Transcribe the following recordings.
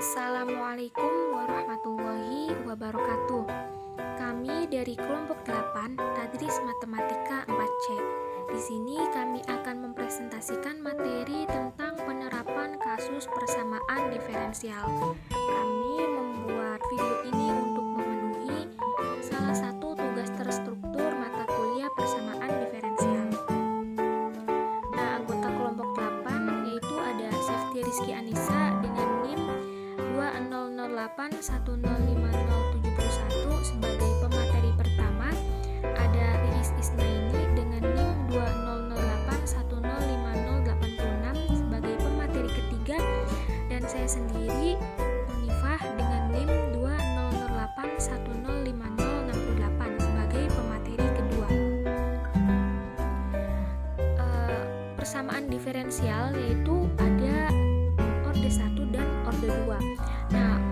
Assalamualaikum warahmatullahi wabarakatuh. Kami dari kelompok 8 Tadris Matematika 4C. Di sini kami akan mempresentasikan materi tentang penerapan kasus persamaan diferensial. Kami membuat video ini untuk memenuhi salah satu tugas terstruktur mata kuliah persamaan diferensial. Nah, anggota kelompok 8 yaitu ada Sefti Rizky Anissa dengan NIM 2008105071 sebagai pemateri pertama, ada Riris Isnaini dengan NIM 2008105086 sebagai pemateri ketiga, dan saya sendiri Munifah dengan NIM 2008105068 sebagai pemateri kedua. Persamaan diferensial yaitu ada orde 1 dan orde 2. Nah,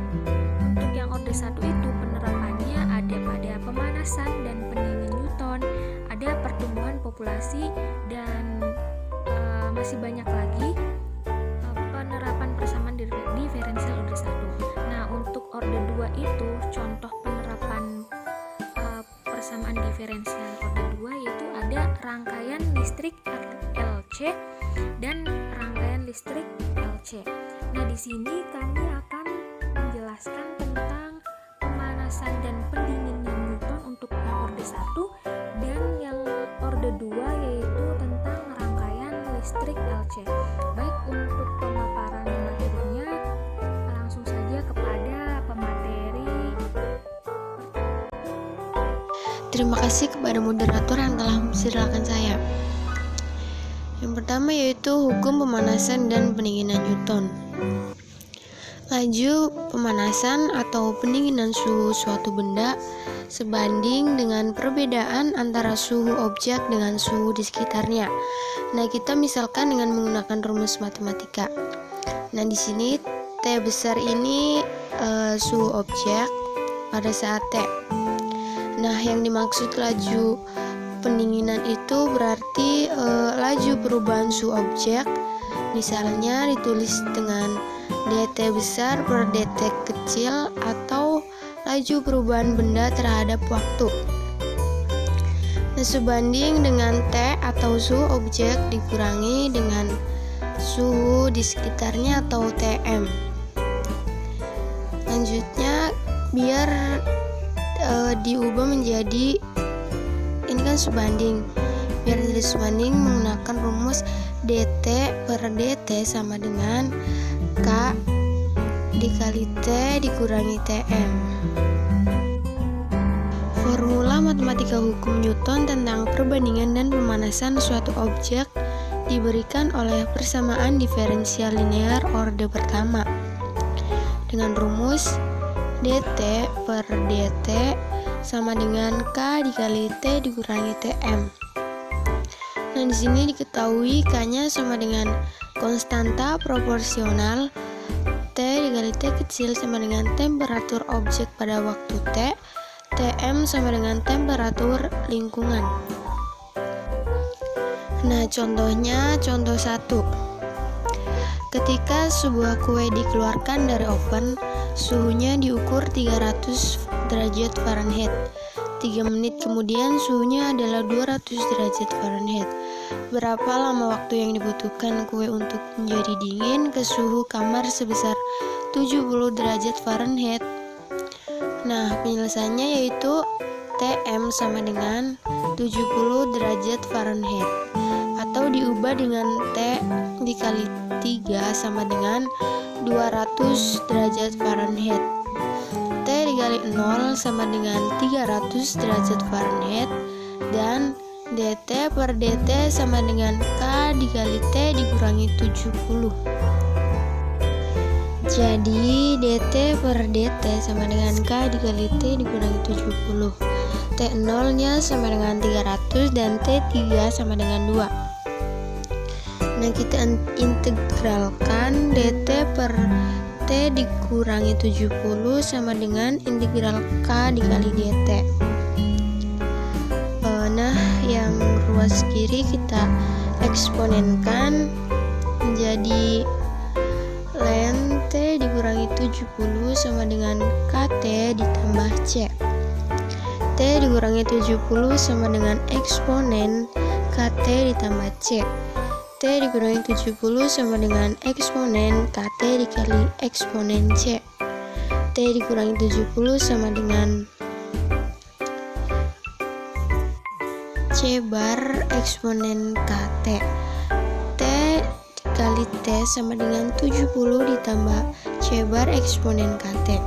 untuk yang orde 1 itu penerapannya ada pada pemanasan dan pendingin Newton, ada pertumbuhan populasi, dan masih banyak lagi penerapan persamaan diferensial orde 1. Nah, untuk orde 2 itu contoh penerapan persamaan diferensial orde 2 yaitu ada rangkaian listrik LC dan rangkaian listrik LC. Nah, di sini kami akan menjelaskan tentang pemanasan dan pendinginan Newton untuk yang orde 1 dan yang orde 2 yaitu tentang rangkaian listrik LC. Baik, untuk pemaparan materinya langsung saja kepada pemateri. Terima kasih kepada moderator yang telah mempersilahkan saya. Yang pertama yaitu hukum pemanasan dan pendinginan Newton. Laju pemanasan atau pendinginan suhu suatu benda sebanding dengan perbedaan antara suhu objek dengan suhu di sekitarnya. Nah, kita misalkan dengan menggunakan rumus matematika. Nah, di sini T besar ini suhu objek pada saat T. Nah, yang dimaksud laju pendinginan itu berarti laju perubahan suhu objek, misalnya ditulis dengan dt besar per dt kecil, atau laju perubahan benda terhadap waktu. Nah, sebanding dengan T atau suhu objek dikurangi dengan suhu di sekitarnya atau Tm. Lanjutnya biar diubah menjadi ini kan sebanding. Biar jadi sebanding menggunakan rumus dt per dt sama dengan k dikali t dikurangi tm. Formula matematika hukum Newton tentang perbandingan dan pemanasan suatu objek diberikan oleh persamaan diferensial linear orde pertama dengan rumus dt per dt sama dengan k dikali t dikurangi tm. Nah, di sini diketahui k-nya sama dengan konstanta proporsional t dikali t kecil sama dengan temperatur objek pada waktu t, tm sama dengan temperatur lingkungan. Nah, contohnya contoh 1. Ketika sebuah kue dikeluarkan dari oven, suhunya diukur 300 derajat Fahrenheit. 3 menit kemudian suhunya adalah 200 derajat Fahrenheit. Berapa lama waktu yang dibutuhkan kue untuk menjadi dingin ke suhu kamar sebesar 70 derajat Fahrenheit? Nah, penyelesaiannya yaitu Tm sama dengan 70 derajat Fahrenheit, atau diubah dengan T dikali 3 sama dengan 200 derajat Fahrenheit. T dikali 0 sama dengan 300 derajat Fahrenheit, dan dt per dt sama dengan k dikali t dikurangi 70. Jadi dt per dt sama dengan k dikali t dikurangi 70. T0 nya sama dengan 300 dan T3 sama dengan 2. Nah, kita integralkan dt per t dikurangi 70 sama dengan integral k dikali dt. Nah, yang ruas kiri kita eksponenkan menjadi ln t dikurangi 70 sama dengan KT ditambah C. T dikurangi 70 sama dengan eksponen KT ditambah C. T dikurangi 70 sama dengan eksponen KT dikali eksponen C. T dikurangi 70 sama dengan C bar eksponen KT. T dikali T sama dengan 70 ditambah C bar eksponen KT.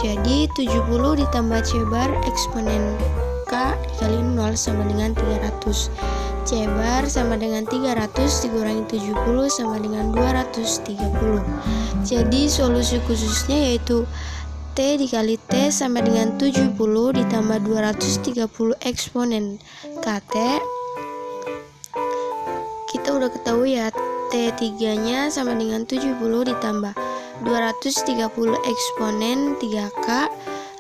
Jadi 70 ditambah C bar eksponen K dikali 0 sama dengan 300. C bar sama dengan 300 dikurangi 70 sama dengan 230. Jadi solusi khususnya yaitu T dikali T sama dengan 70 ditambah 230 eksponen KT. Kita udah ketahui ya, T3 nya sama dengan 70 ditambah 230 eksponen 3K.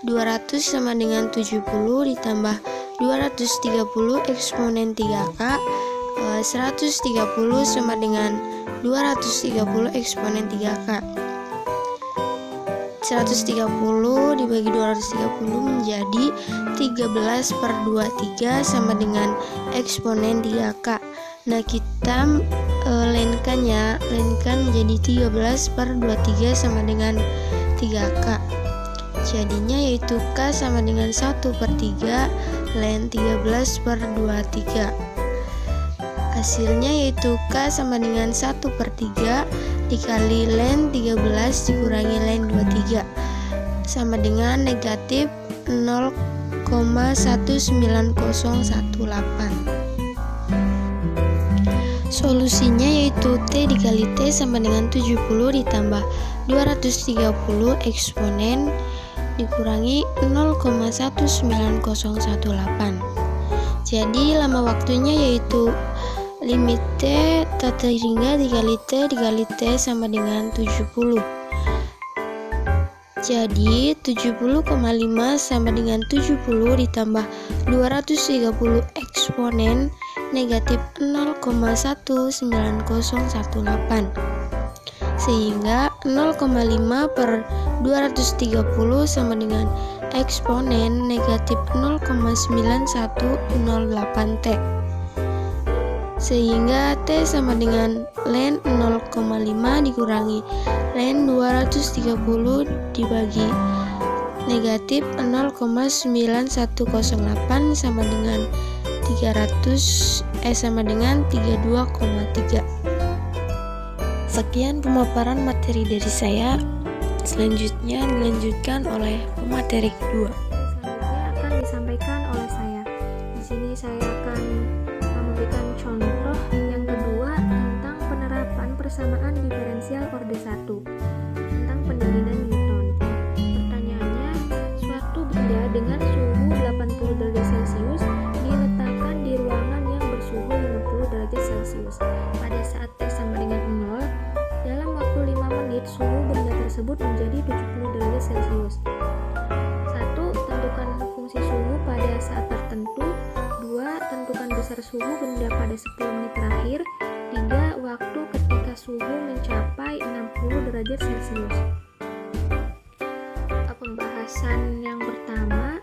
200 sama dengan 70 ditambah 230 eksponen 3K. 130 sama dengan 230 eksponen 3K. 130 dibagi 230 menjadi 13/23 sama dengan eksponen 3K. Nah, kita lainkan menjadi 13/23 sama dengan 3K. Jadinya yaitu K sama dengan 1/3 ln 13/23. Hasilnya yaitu K sama dengan 1/3 dikali ln 13 dikurangi ln 23 sama dengan negatif 0,19018. Solusinya yaitu T dikali T sama dengan 70 ditambah 230 eksponen dikurangi 0,19018. Jadi lama waktunya yaitu limit T tata hingga dikali T sama dengan 70. Jadi 70,5 sama dengan 70 ditambah 230 eksponen negatif 0,19018. Sehingga 0,5/230 sama dengan eksponen negatif 0,9108T. Sehingga T sama dengan ln 0,5 dikurangi ln 230 dibagi negatif 0,9108 sama dengan 32,3. Sekian pemaparan materi dari saya. Selanjutnya dilanjutkan oleh pemateri kedua. Selanjutnya akan disampaikan oleh saya. Di sini saya akan memberikan contoh yang kedua tentang penerapan persamaan diferensial orde 1 tentang pendinginan Newton. Pertanyaannya, suatu benda dengan suhu 80 derajat Celcius diletakkan di ruangan yang bersuhu 50 derajat Celcius. Pada saat T sama dengan 0, dalam waktu 5 menit suhu benda tersebut menjadi 70 derajat Celcius. 1. Tentukan fungsi suhu pada saat tertentu. 2. Tentukan besar suhu benda pada 10 menit terakhir. 3. Waktu ketika suhu mencapai 60 derajat Celcius. Pembahasan yang pertama,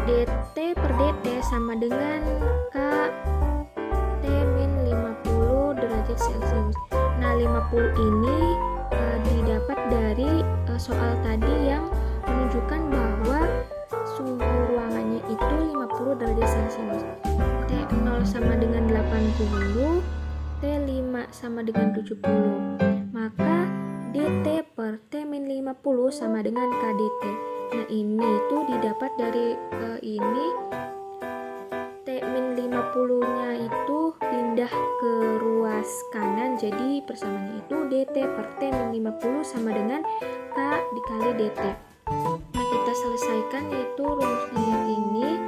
dt per dt sama dengan K T min 50 derajat Celcius. Nah, 50 ini didapat dari soal tadi yang menunjukkan bahwa suhu ruangannya itu 50 derajat Celcius. T0 sama dengan 80, T5 sama dengan 70. Maka dt per T min 50 sama dengan KDT. Nah, ini itu didapat dari ini T min 50 nya itu pindah ke ruas kanan, jadi persamaannya itu dt per T min 50 sama dengan K dikali dt. Nah, kita selesaikan yaitu rumusnya yang ini,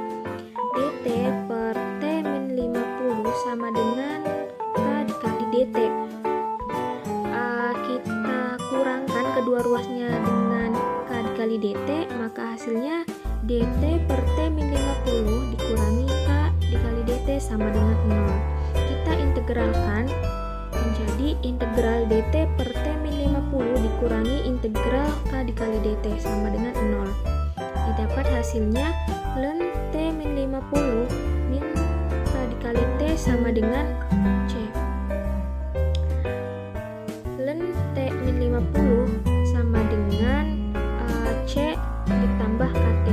dt per T min 50 sama dengan K dikali dt. Kita kurangkan kedua ruasnya dengan K dikali dt, maka hasilnya dt per T min 50 dikurangi K dikali dt sama dengan 0. Kita integralkan menjadi Jadi integral dt per t min 50 dikurangi integral k dikali dt sama dengan 0. Didapat hasilnya ln t min 50 min k dikali t sama dengan c. Ln t min 50 sama dengan c ditambah kt.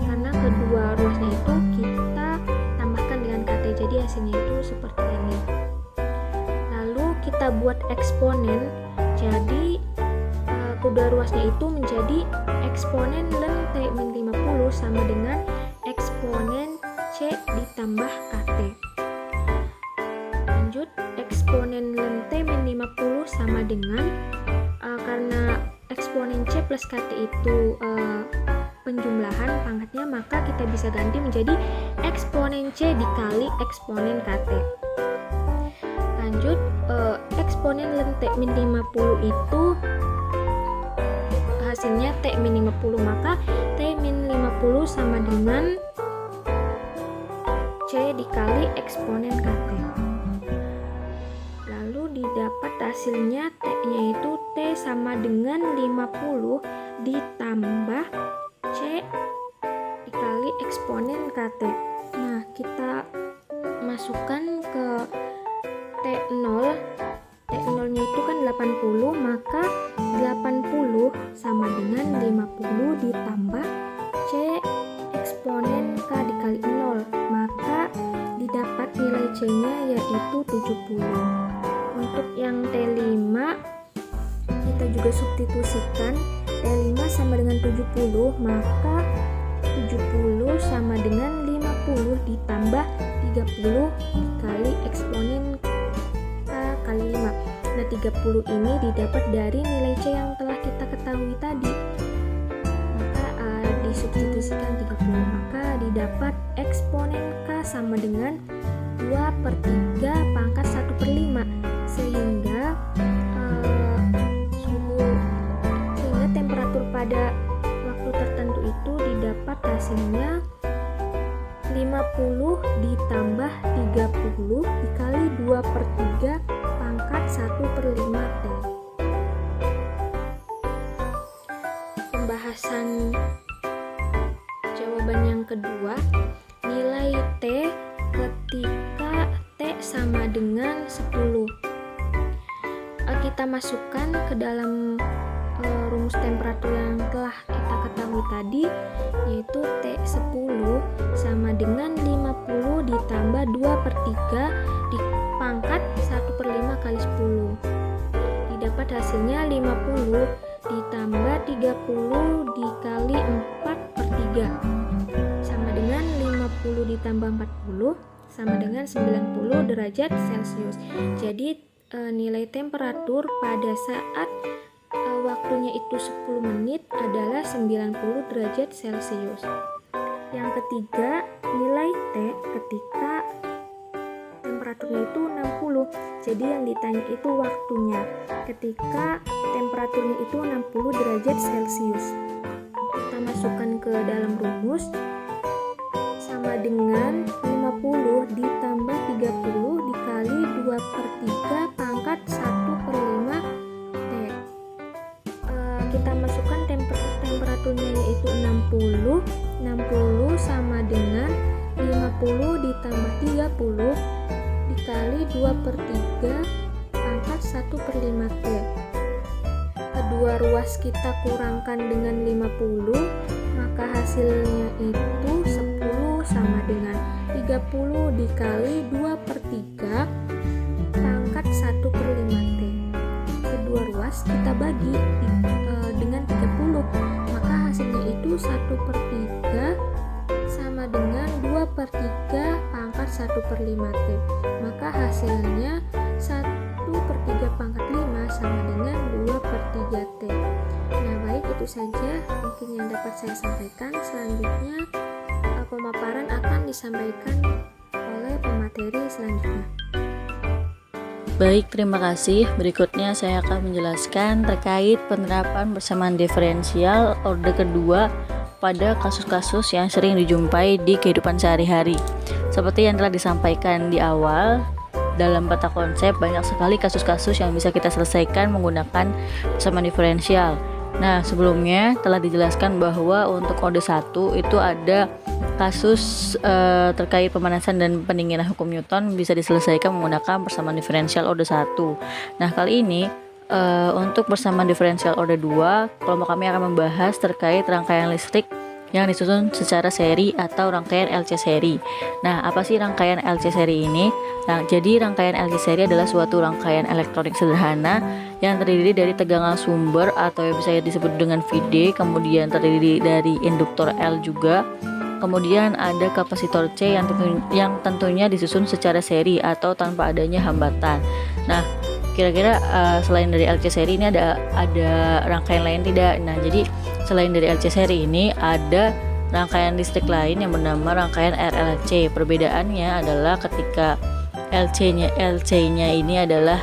Karena kedua ruasnya itu kita tambahkan dengan kt, jadi hasilnya itu seperti ini. Lalu kita buat eksponen, jadi kedua ruasnya itu menjadi eksponen ln t min 50 sama dengan eksponen c ditambah kt. Lanjut, eksponen ln t min 50 sama dengan karena eksponen c plus kt itu penjumlahan pangkatnya, maka kita bisa ganti menjadi eksponen c dikali eksponen kt. Lanjut, eksponen ln t min 50 itu hasilnya t min 50, maka t min 50 sama dengan c dikali eksponen kt. Lalu didapat hasilnya t-nya itu t sama dengan 50 ditambah c dikali eksponen kt. Nah, kita masukkan ke T0. T0 nya itu kan 80, maka 80 sama dengan 50 ditambah c eksponen k dikali 0, maka didapat nilai c nya yaitu 70. Untuk yang T5 kita juga substitusikan, T5 sama dengan 70, maka 70 sama dengan 50 ditambah 30 dikali eksponen k kali 5. Nah, 30 ini didapat dari nilai c yang telah kita ketahui tadi, maka disubstitusikan 30, maka didapat eksponen k sama dengan 2/3 pangkat 1/5, sehingga temperatur pada waktu tertentu itu didapat hasilnya 50 ditambah 30 dikali 2/3 pangkat 1/5 T. Pembahasan jawaban yang kedua, nilai T ketika T sama dengan 10. Kita masukkan ke dalam rumus temperatur yang telah kita ketahui tadi, yaitu T10 sama dengan 50 ditambah 2/3 dipangkat 1/5 kali 10. Didapat hasilnya 50 ditambah 30 dikali 4/3 sama dengan 50 ditambah 40 sama dengan 90 derajat Celcius. Jadi nilai temperatur pada saat waktunya itu 10 menit adalah 90 derajat Celcius. Yang ketiga, nilai T ketika temperaturnya itu 60. Jadi yang ditanya itu waktunya ketika temperaturnya itu 60 derajat Celcius. Kita masukkan ke dalam rumus, sama dengan 50 ditambah 30 dikali 2/3 pangkat 1/5 T. Kita masukkan temperaturnya yaitu 60 sama dengan 50 ditambah 30 dikali 2/3 pangkat 1/5 T. Kedua ruas kita kurangkan dengan 50, maka hasilnya itu 10 sama dengan 30 dikali 2/3 pangkat 1/5 T. Kedua ruas kita bagi dengan 30, maka hasilnya itu 1/3 sama dengan 2/3 pangkat 1/5 T. Maka hasilnya 1/3 pangkat 5 sama dengan 2/3 T. Nah, baik, itu saja mungkin yang dapat saya sampaikan. Selanjutnya pemaparan akan disampaikan oleh pemateri selanjutnya. Baik, terima kasih. Berikutnya saya akan menjelaskan terkait penerapan persamaan diferensial orde kedua pada kasus-kasus yang sering dijumpai di kehidupan sehari-hari. Seperti yang telah disampaikan di awal, dalam peta konsep banyak sekali kasus-kasus yang bisa kita selesaikan menggunakan persamaan diferensial. Nah, sebelumnya telah dijelaskan bahwa untuk orde 1 itu ada kasus terkait pemanasan dan pendinginan hukum Newton bisa diselesaikan menggunakan persamaan diferensial orde 1. Nah, kali ini untuk persamaan diferensial orde 2, kelompok kami akan membahas terkait rangkaian listrik yang disusun secara seri atau rangkaian LC seri. Nah, apa sih rangkaian LC seri ini? Nah, jadi rangkaian LC seri adalah suatu rangkaian elektronik sederhana yang terdiri dari tegangan sumber atau yang bisa disebut dengan VD, kemudian terdiri dari induktor L juga. Kemudian ada kapasitor C yang tentunya disusun secara seri atau tanpa adanya hambatan. Nah, kira-kira selain dari LC seri ini ada rangkaian lain tidak? Nah, jadi selain dari LC seri ini ada rangkaian listrik lain yang bernama rangkaian RLC. Perbedaannya adalah ketika LC-nya ini adalah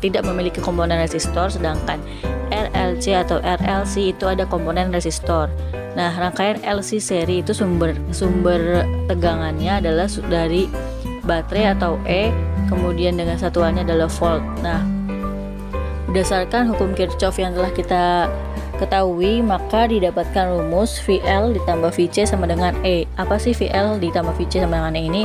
tidak memiliki komponen resistor, sedangkan RLC atau RLC itu ada komponen resistor. Nah, rangkaian LC seri itu sumber tegangannya adalah dari baterai atau E, kemudian dengan satuannya adalah volt. Nah, berdasarkan hukum Kirchhoff yang telah kita ketahui, maka didapatkan rumus VL ditambah VC sama dengan E. Apa sih VL ditambah VC sama dengan E ini?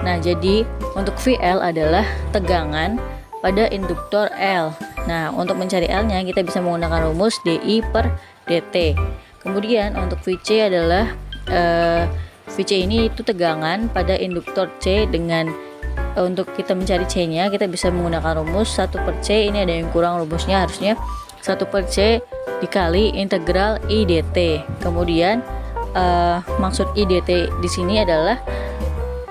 Nah, jadi untuk VL adalah tegangan pada induktor L. Nah, untuk mencari L-nya kita bisa menggunakan rumus DI per DT. Kemudian untuk VC adalah VC ini itu tegangan pada induktor C dengan untuk kita mencari C-nya kita bisa menggunakan rumus 1 per C. Ini ada yang kurang rumusnya, harusnya 1 per C dikali integral I dt. Kemudian maksud I dt di sini adalah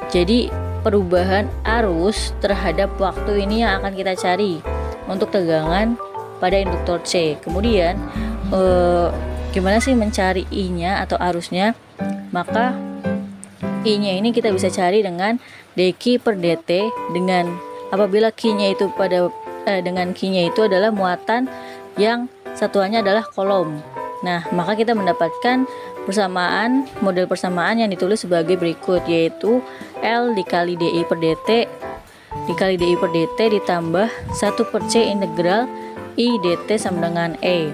jadi perubahan arus terhadap waktu ini yang akan kita cari untuk tegangan pada induktor C. Kemudian gimana sih mencari I-nya atau arusnya? Maka I-nya ini kita bisa cari dengan dq per dt dengan apabila Q-nya itu dengan Q-nya itu adalah muatan yang satuannya adalah kolom. Nah, maka kita mendapatkan model persamaan yang ditulis sebagai berikut, yaitu L dikali DI per DT dikali DI per DT ditambah 1 per C integral I dt sama dengan E.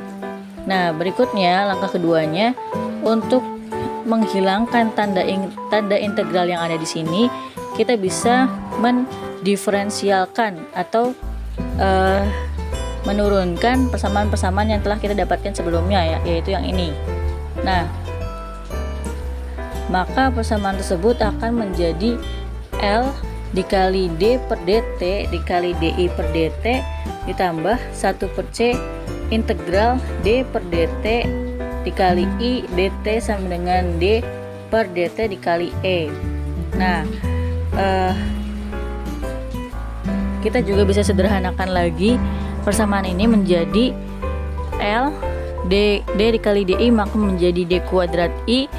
Nah, berikutnya langkah keduanya untuk menghilangkan tanda integral yang ada di sini, kita bisa mendiferensialkan atau menurunkan persamaan-persamaan yang telah kita dapatkan sebelumnya, yaitu yang ini. Nah, maka persamaan tersebut akan menjadi L dikali D per DT dikali DI per DT ditambah 1 per C integral D per DT dikali I dt sama dengan D per DT dikali E. Nah, kita juga bisa sederhanakan lagi persamaan ini menjadi L D dikali DI maka menjadi D kuadrat I,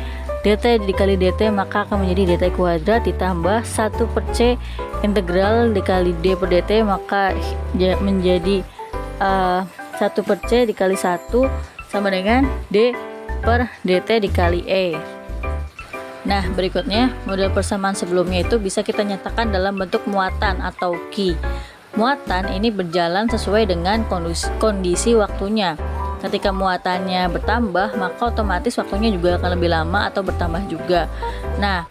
dt dikali dt maka akan menjadi dt kuadrat ditambah 1 per C integral dikali D per dt maka menjadi 1 per C dikali 1 sama dengan D per dt dikali E. Nah, berikutnya model persamaan sebelumnya itu bisa kita nyatakan dalam bentuk muatan atau Q. Muatan ini berjalan sesuai dengan kondisi waktunya. Ketika muatannya bertambah, maka otomatis waktunya juga akan lebih lama atau bertambah juga. Nah,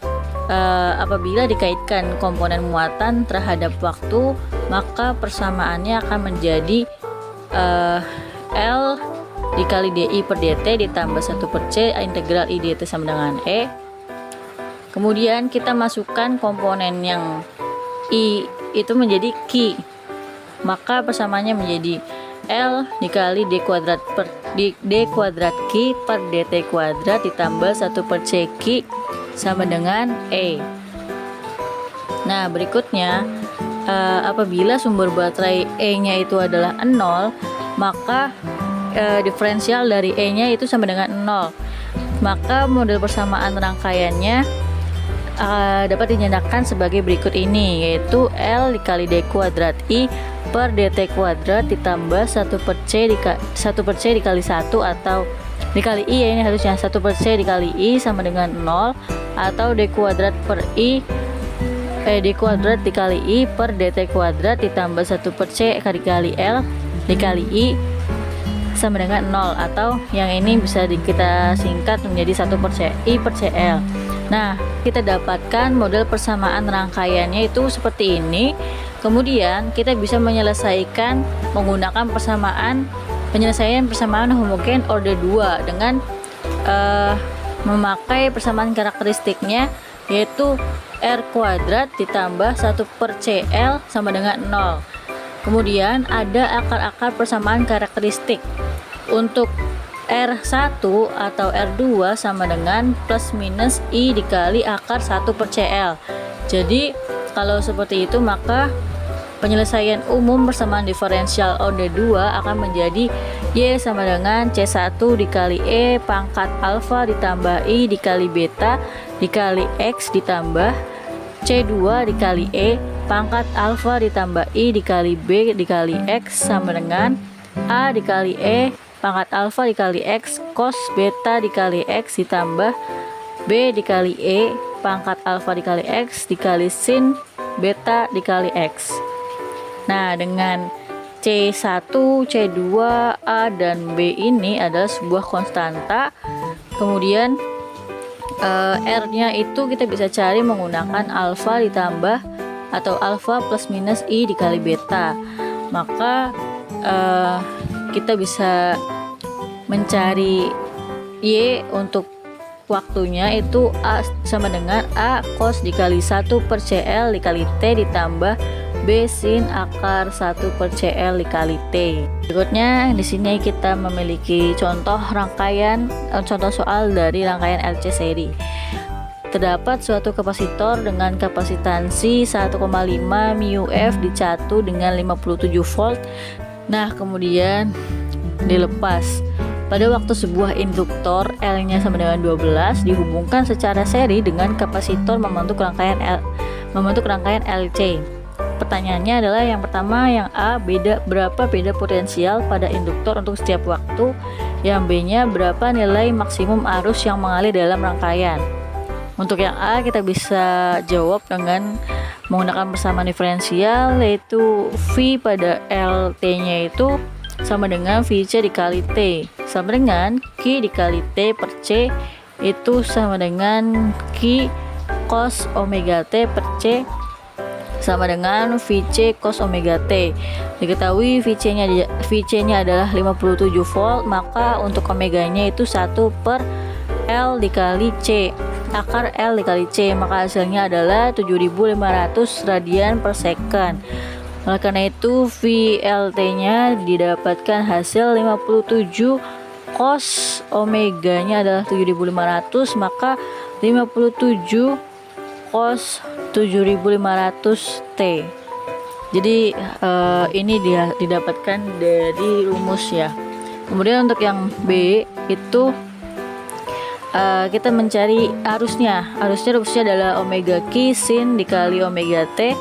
apabila dikaitkan komponen muatan terhadap waktu, maka persamaannya akan menjadi L dikali DI per DT ditambah 1 per C integral I dt sama dengan E. Kemudian kita masukkan komponen yang I itu menjadi Q, maka persamaannya menjadi L dikali D kuadrat Q per dt kuadrat ditambah 1 per C Q sama dengan E. Nah, berikutnya apabila sumber baterai E-nya itu adalah 0, maka diferensial dari E-nya itu sama dengan 0. Maka model persamaan rangkaiannya dapat dinyatakan sebagai berikut ini, yaitu L dikali D kuadrat I per dt kuadrat ditambah 1 per C dikali 1 atau dikali I, ini harusnya 1 per C dikali I sama dengan 0 atau D kuadrat per I D kuadrat dikali I per dt kuadrat ditambah 1 per C dikali L dikali I sama dengan 0, atau yang ini bisa kita singkat menjadi 1 per C I per CL. Nah, kita dapatkan model persamaan rangkaiannya itu seperti ini. Kemudian kita bisa menyelesaikan menggunakan penyelesaian persamaan homogen order 2 dengan memakai persamaan karakteristiknya, yaitu R kuadrat ditambah 1 per CL sama dengan 0. Kemudian ada akar-akar persamaan karakteristik. Untuk R1 atau R2 sama dengan plus minus I dikali akar 1 per CL. Jadi kalau seperti itu, maka penyelesaian umum persamaan diferensial order 2 akan menjadi Y sama dengan C1 dikali E pangkat alfa ditambah I dikali beta dikali X ditambah C2 dikali E pangkat alfa ditambah I dikali B dikali X sama dengan A dikali E pangkat alfa dikali X cos beta dikali X ditambah B dikali E pangkat alfa dikali X dikali sin beta dikali X. Nah, dengan C1, C2, A, dan B ini adalah sebuah konstanta. Kemudian R-nya itu kita bisa cari menggunakan alfa ditambah atau alfa plus minus I dikali beta. Maka kita bisa mencari Y untuk waktunya itu A sama dengan A cos dikali 1 per CL dikali T ditambah B sin akar 1 per CL dikali T. Berikutnya di sini kita memiliki contoh soal dari rangkaian LC seri. Terdapat suatu kapasitor dengan kapasitansi 1,5 μF dicatu dengan 57 volt. Nah, kemudian dilepas. Pada waktu sebuah induktor L-nya sama dengan 12 dihubungkan secara seri dengan kapasitor membentuk rangkaian LC. Pertanyaannya adalah yang pertama, yang A, berapa beda potensial pada induktor untuk setiap waktu. Yang B-nya berapa nilai maksimum arus yang mengalir dalam rangkaian. Untuk yang A kita bisa jawab dengan menggunakan persamaan diferensial, yaitu V pada LT-nya itu sama dengan VC dikali T sama dengan Q dikali T per C itu sama dengan Q cos omega T per C sama dengan VC cos omega T. Diketahui VC-nya adalah 57 volt, maka untuk omeganya itu 1 per L dikali C akar L dikali C, maka hasilnya adalah 7500 radian per second. Oleh karena itu VLT-nya didapatkan hasil 57 cos omeganya adalah 7500, maka 57 cos 7500 T. Jadi ini dia didapatkan dari rumus ya. Kemudian untuk yang B itu kita mencari arusnya adalah omega Q sin dikali omega T.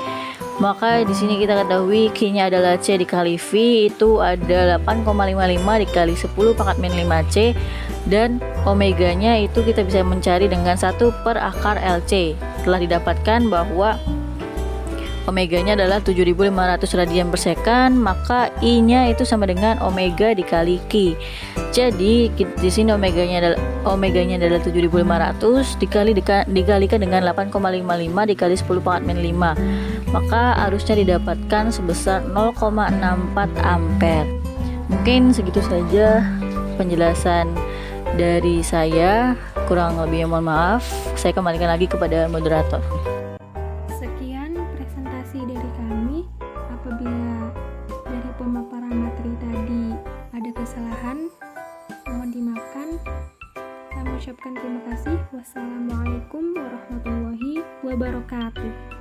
Maka di sini kita ketahui Q-nya adalah C dikali V, itu ada 8,55 dikali 10 pangkat min 5C, dan omeganya itu kita bisa mencari dengan 1 per akar LC. Telah didapatkan bahwa omeganya adalah 7500 radian per second, maka I-nya itu sama dengan omega dikali Q. Jadi di sini omeganya adalah 7500 dikalikan dengan 8,55 dikali 10 pangkat min 5. Maka arusnya didapatkan sebesar 0,64 ampere. Mungkin segitu saja penjelasan dari saya, kurang lebihnya mohon maaf. Saya kembalikan lagi kepada moderator. Sekian presentasi dari kami. Apabila dari pemaparan materi tadi ada kesalahan, mohon dimaafkan. Kami ucapkan terima kasih. Wassalamualaikum warahmatullahi wabarakatuh.